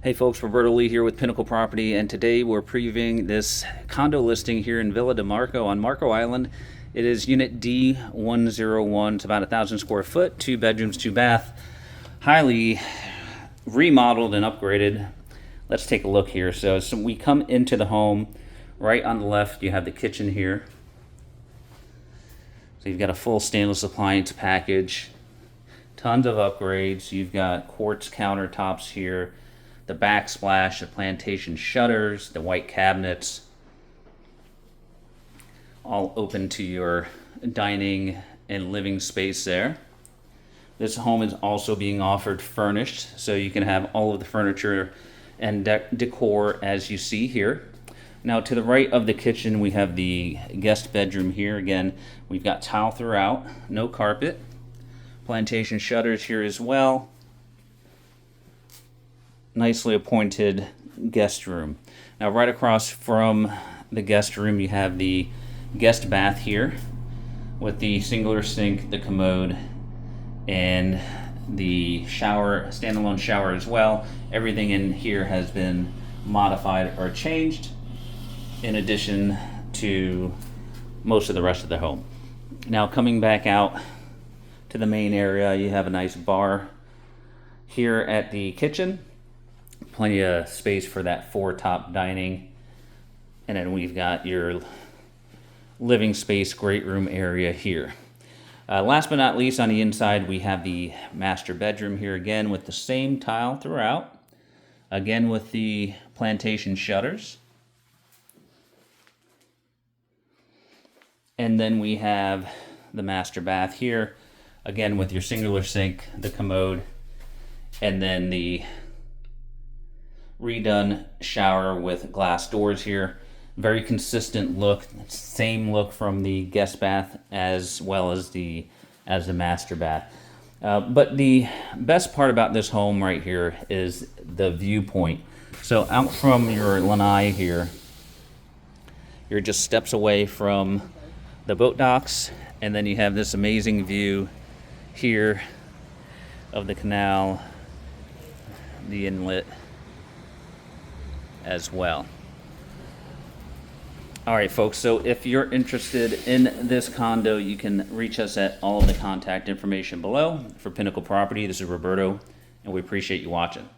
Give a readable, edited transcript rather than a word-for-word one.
Hey folks, Roberto Lee here with Pinnacle Property, and today we're previewing this condo listing here in Villa de Marco on Marco Island. It is unit D101. It's about 1,000 square foot, 2 bedrooms, 2 bath, highly remodeled and upgraded. Let's take a look here. So we come into the home. Right on the left, you have the kitchen here. So you've got a full stainless appliance package, tons of upgrades. You've got quartz countertops here, the backsplash, the plantation shutters, the white cabinets, all open to your dining and living space there. This home is also being offered furnished, so you can have all of the furniture and decor as you see here. Now to the right of the kitchen, we have the guest bedroom here. Again, we've got tile throughout, no carpet. Plantation shutters here as well. Nicely appointed guest room. Now right across from the guest room, you have the guest bath here with the singular sink, the commode, and the shower, standalone shower as well. Everything in here has been modified or changed in addition to most of the rest of the home. Now coming back out to the main area, you have a nice bar here at the kitchen. Plenty of space for that 4-top dining. And then we've got your living space, great room area here. Last but not least, on the inside, we have the master bedroom here again with the same tile throughout. Again with the plantation shutters. And then we have the master bath here, again with your singular sink, the commode, and then the redone shower with glass doors here. Very consistent look, same look from the guest bath as well as the master bath. But the best part about this home right here is the viewpoint. So out from your lanai here, you're just steps away from the boat docks, and then you have this amazing view here of the canal, the inlet as well. All right, folks, so if you're interested in this condo, you can reach us at all of the contact information below. For Pinnacle Property, this is Roberto, and we appreciate you watching.